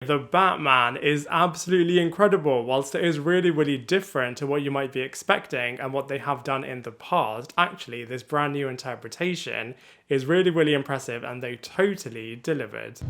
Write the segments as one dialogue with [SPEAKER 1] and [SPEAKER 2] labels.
[SPEAKER 1] The Batman is absolutely incredible. Whilst it is really, really different to what you might be expecting and what they have done in the past, actually, this brand new interpretation is really, really impressive and they totally delivered.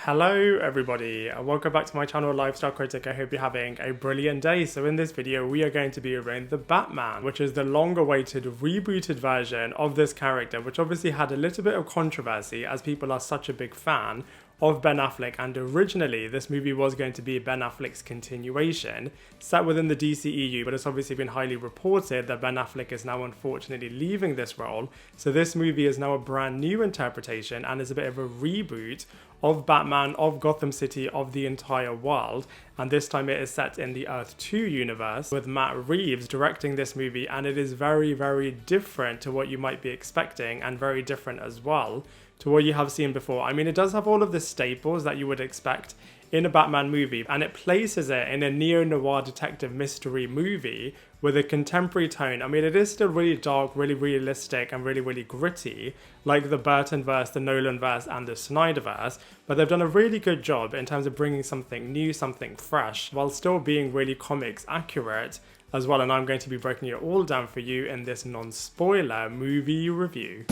[SPEAKER 1] Hello everybody, and welcome back to my channel Lifestyle Critic. I hope you're having a brilliant day. So in this video we are going to be reviewing The Batman, which is the long awaited rebooted version of this character, which obviously had a little bit of controversy as people are such a big fan of Ben Affleck, and originally this movie was going to be Ben Affleck's continuation set within the DCEU, but it's obviously been highly reported that Ben Affleck is now unfortunately leaving this role. So this movie is now a brand new interpretation and is a bit of a reboot of Batman, of Gotham City, of the entire world, and this time it is set in the Earth 2 universe with Matt Reeves directing this movie, and it is very, very different to what you might be expecting and very different as well to what you have seen before. I mean, it does have all of the staples that you would expect in a Batman movie, and it places it in a neo-noir detective mystery movie with a contemporary tone. I mean, it is still really dark, really realistic, and really, really gritty, like the Burtonverse, the Nolanverse, and the Snyderverse, but they've done a really good job in terms of bringing something new, something fresh, while still being really comics accurate as well, and I'm going to be breaking it all down for you in this non-spoiler movie review.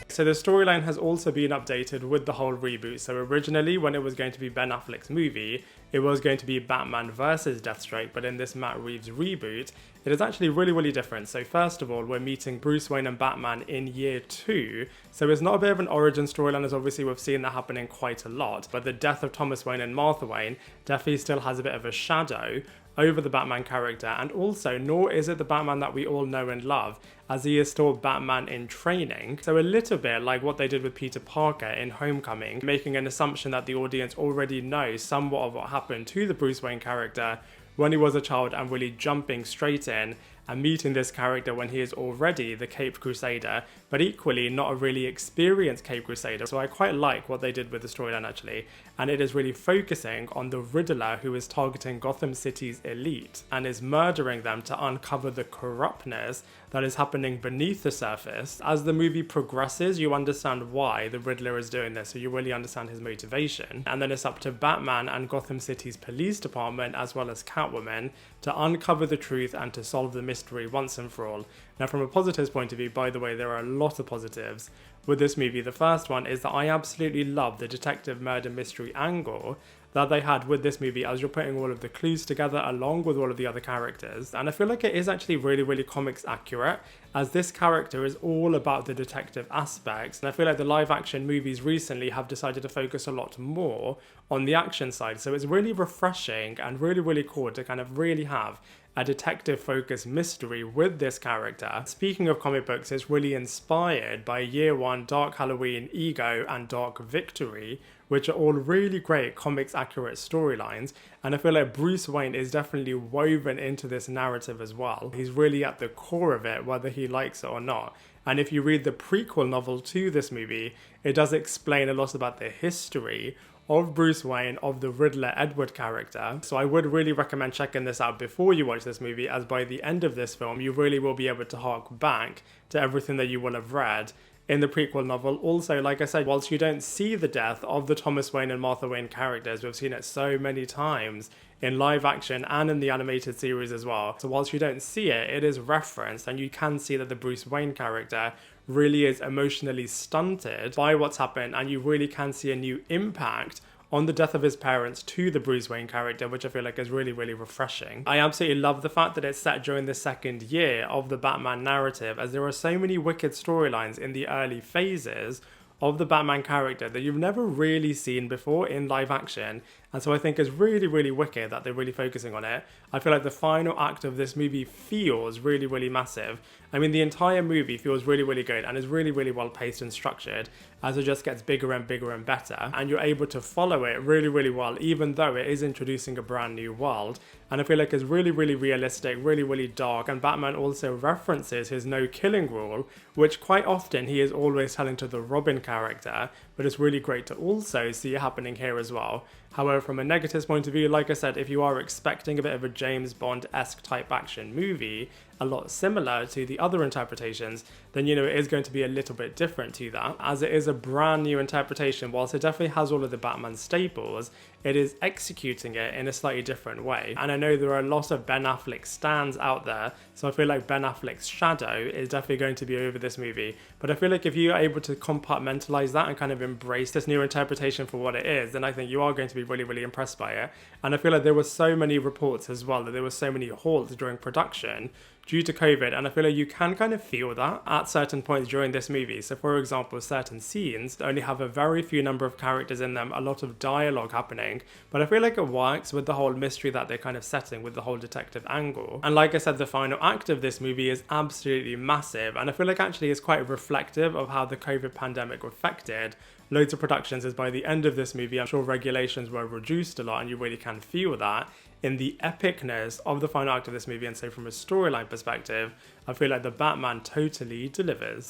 [SPEAKER 1] So the storyline has also been updated with the whole reboot. So originally, when it was going to be Ben Affleck's movie, it was going to be Batman versus Deathstroke, but in this Matt Reeves reboot, it is actually really, really different. So first of all, we're meeting Bruce Wayne and Batman in year 2. So it's not a bit of an origin storyline, as obviously we've seen that happening quite a lot, but the death of Thomas Wayne and Martha Wayne definitely still has a bit of a shadow over the Batman character, and also nor is it the Batman that we all know and love, as he is still Batman in training. So a little bit like what they did with Peter Parker in Homecoming, making an assumption that the audience already knows somewhat of what happened to the Bruce Wayne character when he was a child, and really jumping straight in and meeting this character when he is already the Caped Crusader, but equally not a really experienced Caped Crusader. So I quite like what they did with the storyline actually, and it is really focusing on the Riddler, who is targeting Gotham City's elite and is murdering them to uncover the corruptness that is happening beneath the surface. As the movie progresses, you understand why the Riddler is doing this, so you really understand his motivation, and then it's up to Batman and Gotham City's police department as well as Catwoman to uncover the truth and to solve the mystery once and for all. Now, from a positives point of view, by the way, there are a lot of positives with this movie. The first one is that I absolutely love the detective murder mystery angle that they had with this movie, as you're putting all of the clues together along with all of the other characters. And I feel like it is actually really, really comics accurate, as this character is all about the detective aspects. And I feel like the live action movies recently have decided to focus a lot more on the action side. So it's really refreshing and really, really cool to kind of really have a detective-focused mystery with this character. Speaking of comic books, it's really inspired by Year One, Dark Halloween, Ego, and Dark Victory, which are all really great comics-accurate storylines, and I feel like Bruce Wayne is definitely woven into this narrative as well. He's really at the core of it, whether he likes it or not. And if you read the prequel novel to this movie, it does explain a lot about the history of Bruce Wayne, of the Riddler Edward character. So I would really recommend checking this out before you watch this movie, as by the end of this film, you really will be able to hark back to everything that you will have read in the prequel novel. Also, like I said, whilst you don't see the death of the Thomas Wayne and Martha Wayne characters, we've seen it so many times in live action and in the animated series as well. So whilst you don't see it, it is referenced, and you can see that the Bruce Wayne character really is emotionally stunted by what's happened, and you really can see a new impact on the death of his parents to the Bruce Wayne character, which I feel like is really, really refreshing. I absolutely love the fact that it's set during the second year of the Batman narrative, as there are so many wicked storylines in the early phases of the Batman character that you've never really seen before in live action, and so I think it's really, really wicked that they're really focusing on it. I feel like the final act of this movie feels really, really massive. I mean, the entire movie feels really, really good and is really, really well paced and structured, as it just gets bigger and bigger and better, and you're able to follow it really, really well, even though it is introducing a brand new world. And I feel like it's really, really realistic, really, really dark, and Batman also references his no killing rule, which quite often he is always telling to the Robin character, but it's really great to also see it happening here as well. However, from a negatives point of view, like I said, if you are expecting a bit of a James Bond-esque type action movie, a lot similar to the other interpretations, then it is going to be a little bit different to that, as it is a brand new interpretation. Whilst it definitely has all of the Batman staples, it is executing it in a slightly different way. And I know there are a lot of Ben Affleck stans out there, so I feel like Ben Affleck's shadow is definitely going to be over this movie. But I feel like if you are able to compartmentalize that and kind of embrace this new interpretation for what it is, then I think you are going to be really, really impressed by it. And I feel like there were so many reports as well that there were so many halts during production due to COVID, and I feel like you can kind of feel that at certain points during this movie. So for example, certain scenes only have a very few number of characters in them, a lot of dialogue happening, but I feel like it works with the whole mystery that they're kind of setting with the whole detective angle. And like I said, the final act of this movie is absolutely massive, and I feel like actually it's quite reflective of how the COVID pandemic affected loads of productions, as by the end of this movie, I'm sure regulations were reduced a lot, and you really can feel that in the epicness of the final act of this movie. And so from a storyline perspective, I feel like the Batman totally delivers.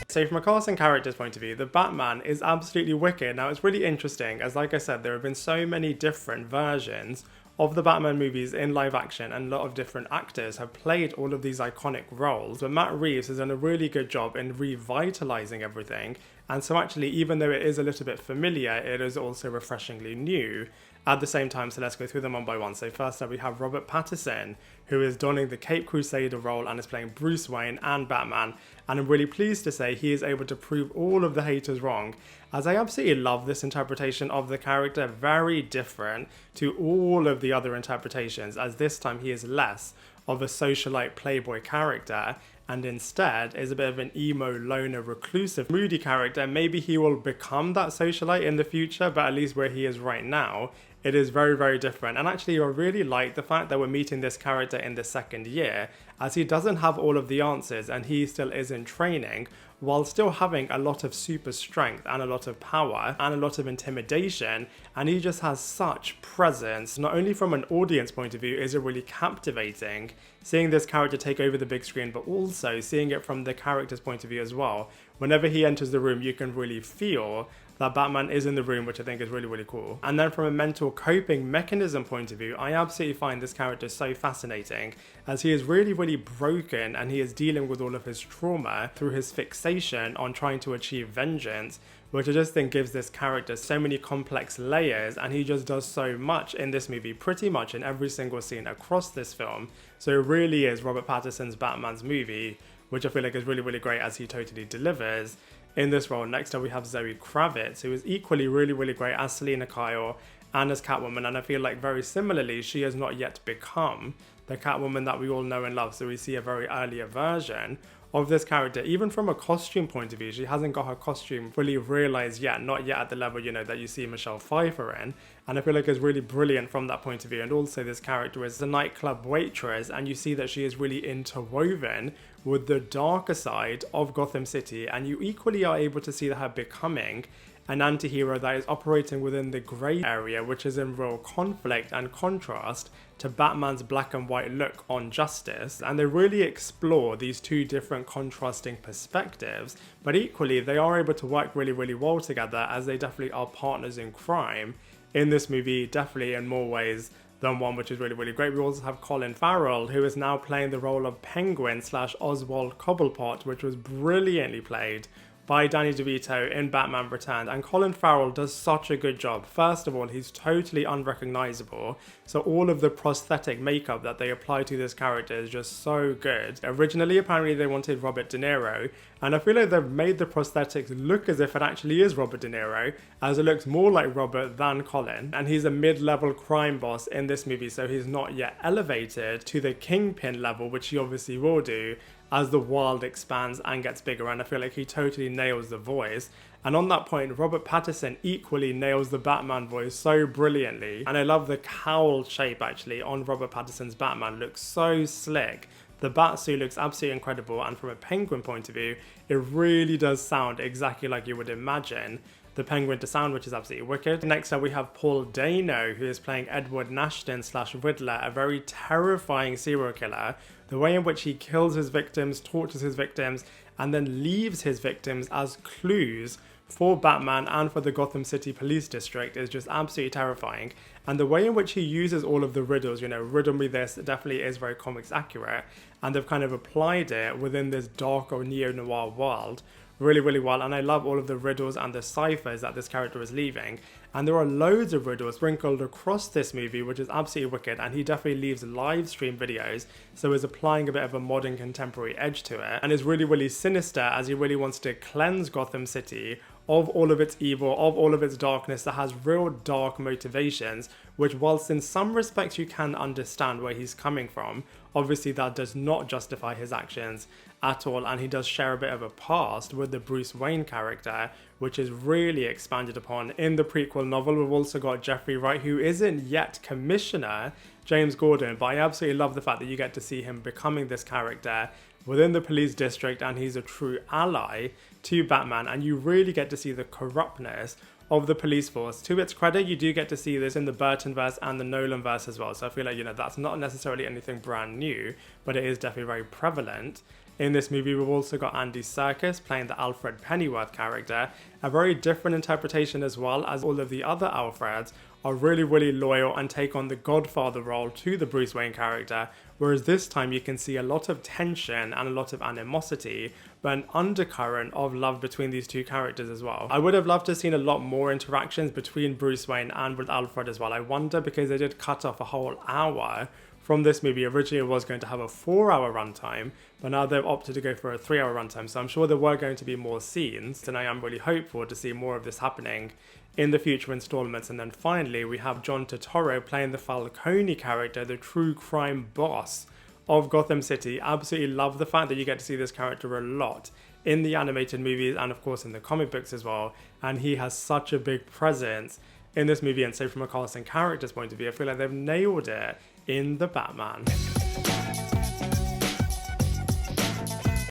[SPEAKER 1] So from a cast and characters point of view, the Batman is absolutely wicked. Now it's really interesting, as like I said, there have been so many different versions of the Batman movies in live action, and a lot of different actors have played all of these iconic roles, but Matt Reeves has done a really good job in revitalizing everything. And so actually, even though it is a little bit familiar, it is also refreshingly new at the same time. So let's go through them one by one. So first up, we have Robert Pattinson, who is donning the Caped Crusader role and is playing Bruce Wayne and Batman. And I'm really pleased to say he is able to prove all of the haters wrong, as I absolutely love this interpretation of the character, very different to all of the other interpretations, as this time he is less of a socialite playboy character and instead is a bit of an emo, loner, reclusive, moody character. Maybe he will become that socialite in the future, but at least where he is right now, it is very, very different. And actually, I really like the fact that we're meeting this character in the second year, as he doesn't have all of the answers and he still is in training, while still having a lot of super strength and a lot of power and a lot of intimidation. And he just has such presence. Not only from an audience point of view is it really captivating seeing this character take over the big screen, but also seeing it from the character's point of view as well. Whenever he enters the room, you can really feel that Batman is in the room, which I think is really, really cool. And then from a mental coping mechanism point of view, I absolutely find this character so fascinating, as he is really, really broken and he is dealing with all of his trauma through his fixation on trying to achieve vengeance, which I just think gives this character so many complex layers, and he just does so much in this movie, pretty much in every single scene across this film. So it really is Robert Pattinson's Batman's movie, which I feel like is really, really great, as he totally delivers in this role. Next up, we have Zoe Kravitz, who is equally really, really great as Selina Kyle and as Catwoman, and I feel like very similarly, she has not yet become the Catwoman that we all know and love, so we see a very earlier version of this character. Even from a costume point of view, she hasn't got her costume fully realized yet, not yet at the level, that you see Michelle Pfeiffer in, and I feel like it's really brilliant from that point of view. And also this character is a nightclub waitress, and you see that she is really interwoven with the darker side of Gotham City, and you equally are able to see her becoming an anti-hero that is operating within the grey area, which is in real conflict and contrast to Batman's black and white look on justice. And they really explore these two different contrasting perspectives, but equally they are able to work really, really well together, as they definitely are partners in crime in this movie, definitely in more ways than one, which is really, really great. We also have Colin Farrell, who is now playing the role of Penguin / Oswald Cobblepot, which was brilliantly played by Danny DeVito in Batman Returns. And Colin Farrell does such a good job. First of all, he's totally unrecognizable, so all of the prosthetic makeup that they apply to this character is just so good. Originally, apparently they wanted Robert De Niro, and I feel like they've made the prosthetics look as if it actually is Robert De Niro, as it looks more like Robert than Colin. And he's a mid-level crime boss in this movie, so he's not yet elevated to the Kingpin level, which he obviously will do as the world expands and gets bigger. And I feel like he totally nails the voice. And on that point, Robert Pattinson equally nails the Batman voice so brilliantly. And I love the cowl shape actually on Robert Pattinson's Batman, looks so slick. The Batsuit looks absolutely incredible, and from a Penguin point of view, it really does sound exactly like you would imagine the Penguin to sound, which is absolutely wicked. Next up, we have Paul Dano, who is playing Edward Nashton / Riddler, a very terrifying serial killer. The way in which he kills his victims, tortures his victims, and then leaves his victims as clues for Batman and for the Gotham City Police District is just absolutely terrifying. And the way in which he uses all of the riddles, you know, riddle me this, definitely is very comics accurate. And they've kind of applied it within this dark or neo-noir world really, really well. And I love all of the riddles and the ciphers that this character is leaving. And there are loads of riddles sprinkled across this movie, which is absolutely wicked. And he definitely leaves live stream videos, so is applying a bit of a modern contemporary edge to it. And is really, really sinister as he really wants to cleanse Gotham City of all of its evil, of all of its darkness, that has real dark motivations, which whilst in some respects you can understand where he's coming from, obviously that does not justify his actions at all. And he does share a bit of a past with the Bruce Wayne character, which is really expanded upon in the prequel novel. We've also got Jeffrey Wright, who isn't yet Commissioner James Gordon, but I absolutely love the fact that you get to see him becoming this character within the police district, and he's a true ally to Batman, and you really get to see the corruptness of the police force. To its credit, you do get to see this in the Burtonverse and the Nolanverse as well, so I feel like, you know, that's not necessarily anything brand new, but it is definitely very prevalent. In this movie, we've also got Andy Serkis playing the Alfred Pennyworth character, a very different interpretation as well, as all of the other Alfreds are really, really loyal and take on the Godfather role to the Bruce Wayne character, whereas this time you can see a lot of tension and a lot of animosity, but an undercurrent of love between these two characters as well. I would have loved to have seen a lot more interactions between Bruce Wayne and with Alfred as well. I wonder, because they did cut off a whole hour from this movie. Originally it was going to have a 4-hour runtime, but now they've opted to go for a 3-hour runtime, so I'm sure there were going to be more scenes, and I am really hopeful to see more of this happening in the future installments. And then finally we have John Turturro playing the Falcone character, the true crime boss of Gotham City. Absolutely love the fact that you get to see this character a lot in the animated movies and of course in the comic books as well, and he has such a big presence in this movie. And so from a cast and characters point of view, I feel like they've nailed it in the Batman.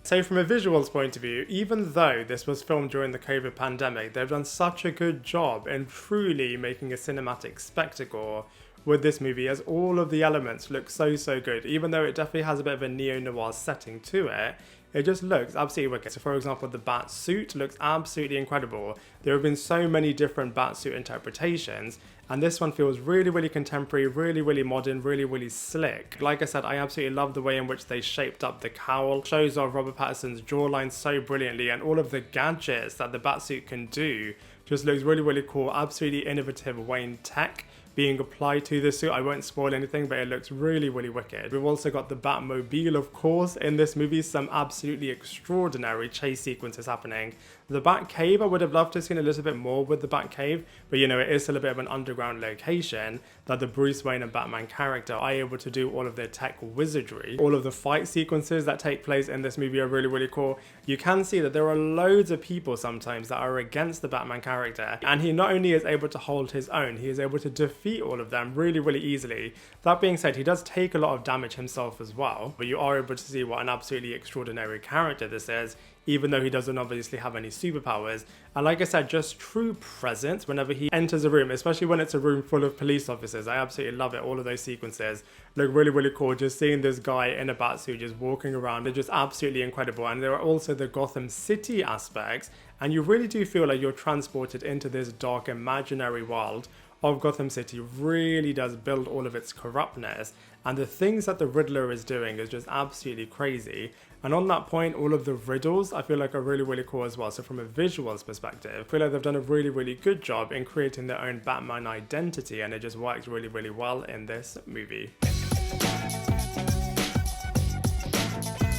[SPEAKER 1] So from a visuals point of view, even though this was filmed during the COVID pandemic, they've done such a good job in truly making a cinematic spectacle with this movie, as all of the elements look so good. Even though it definitely has a bit of a neo-noir setting to it, it just looks absolutely wicked. So for example, the bat suit looks absolutely incredible. There have been so many different bat suit interpretations, and this one feels really, really contemporary, really, really modern, really, really slick. Like I said, I absolutely love the way in which they shaped up the cowl. Shows off Robert Pattinson's jawline so brilliantly, and all of the gadgets that the Batsuit can do just looks really, really cool. Absolutely innovative Wayne tech being applied to this suit. I won't spoil anything, but it looks really, really wicked. We've also got the Batmobile, of course, in this movie. Some absolutely extraordinary chase sequences happening. The Batcave, I would have loved to have seen a little bit more with the Batcave, but you know, it is still a bit of an underground location that the Bruce Wayne and Batman character are able to do all of their tech wizardry. All of the fight sequences that take place in this movie are really, really cool. You can see that there are loads of people sometimes that are against the Batman character, and he not only is able to hold his own, he is able to defeat all of them really, really easily. That being said, he does take a lot of damage himself as well, but you are able to see what an absolutely extraordinary character this is, even though he doesn't obviously have any superpowers. And like I said, just true presence whenever he enters a room, especially when it's a room full of police officers. I absolutely love it. All of those sequences look really, really cool. Just seeing this guy in a batsuit just walking around, they're just absolutely incredible. And there are also the Gotham City aspects, and you really do feel like you're transported into this dark imaginary world of Gotham City. Really does build all of its corruptness, and the things that the Riddler is doing is just absolutely crazy. And on that point, all of the riddles I feel like are really, really cool as well. So from a visuals perspective, I feel like they've done a really, really good job in creating their own Batman identity, and it just works really, really well in this movie.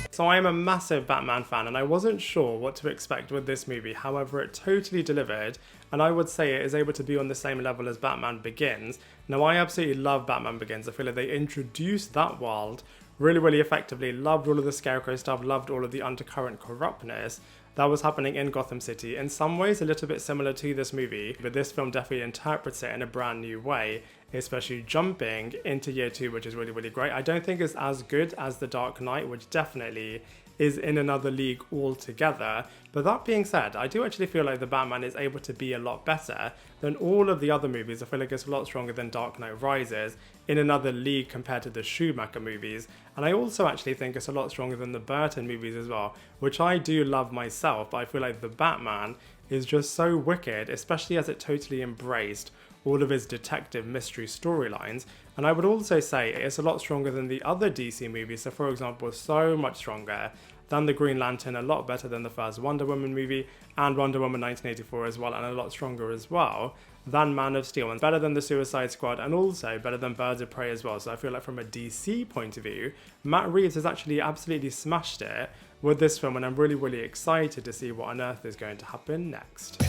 [SPEAKER 1] So I am a massive Batman fan, and I wasn't sure what to expect with this movie. However, it totally delivered, and I would say it is able to be on the same level as Batman Begins. Now, I absolutely love Batman Begins. I feel like they introduced that world really, really effectively. Loved all of the Scarecrow stuff, loved all of the undercurrent corruptness that was happening in Gotham City. In some ways a little bit similar to this movie, but this film definitely interprets it in a brand new way, especially jumping into year 2, which is really, really great. I don't think it's as good as The Dark Knight, which definitely is in another league altogether. But that being said, I do actually feel like the Batman is able to be a lot better than all of the other movies. I feel like it's a lot stronger than Dark Knight Rises, in another league compared to the Schumacher movies. And I also actually think it's a lot stronger than the Burton movies as well, which I do love myself, but I feel like the Batman is just so wicked, especially as it totally embraced all of his detective mystery storylines. And I would also say it's a lot stronger than the other DC movies. So for example, so much stronger than the Green Lantern, a lot better than the first Wonder Woman movie and Wonder Woman 1984 as well, and a lot stronger as well than Man of Steel, and better than the Suicide Squad, and also better than Birds of Prey as well. So I feel like from a DC point of view, Matt Reeves has actually absolutely smashed it with this film, and I'm really, really excited to see what on earth is going to happen next.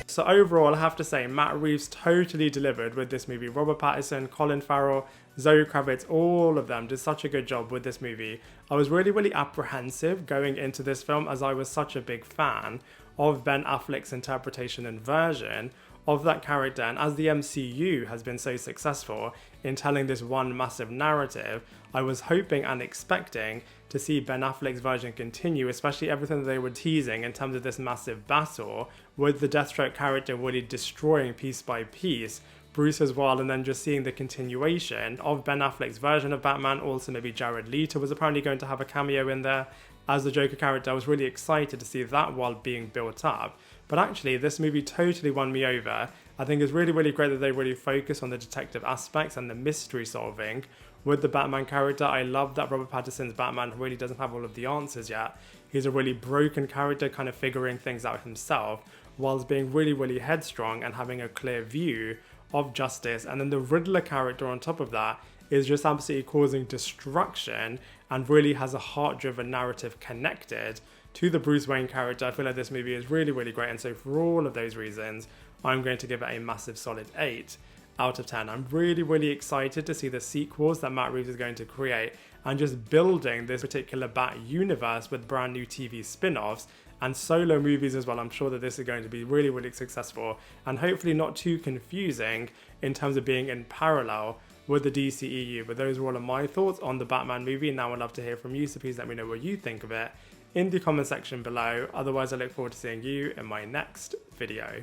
[SPEAKER 1] So overall, I have to say, Matt Reeves totally delivered with this movie. Robert Pattinson, Colin Farrell, Zoe Kravitz, all of them did such a good job with this movie. I was really, really apprehensive going into this film as I was such a big fan of Ben Affleck's interpretation and version of that character, and as the MCU has been so successful in telling this one massive narrative, I was hoping and expecting to see Ben Affleck's version continue, especially everything that they were teasing in terms of this massive battle with the Deathstroke character really destroying piece by piece Bruce as well, and then just seeing the continuation of Ben Affleck's version of Batman. Also maybe Jared Leto was apparently going to have a cameo in there as the Joker character. I was really excited to see that while being built up. But actually, this movie totally won me over. I think it's really, really great that they really focus on the detective aspects and the mystery solving with the Batman character. I love that Robert Pattinson's Batman really doesn't have all of the answers yet. He's a really broken character, kind of figuring things out himself, whilst being really, really headstrong and having a clear view of justice. And then the Riddler character on top of that is just absolutely causing destruction and really has a heart-driven narrative connected to the Bruce Wayne character. I feel like this movie is really, really great, and so for all of those reasons, I'm going to give it a massive solid 8 out of 10. I'm really, really excited to see the sequels that Matt Reeves is going to create and just building this particular Bat universe with brand new TV spin-offs and solo movies as well. I'm sure that this is going to be really, really successful and hopefully not too confusing in terms of being in parallel with the DCEU. But those are all of my thoughts on the Batman movie. Now I'd love to hear from you, so please let me know what you think of it in the comment section below. Otherwise, I look forward to seeing you in my next video.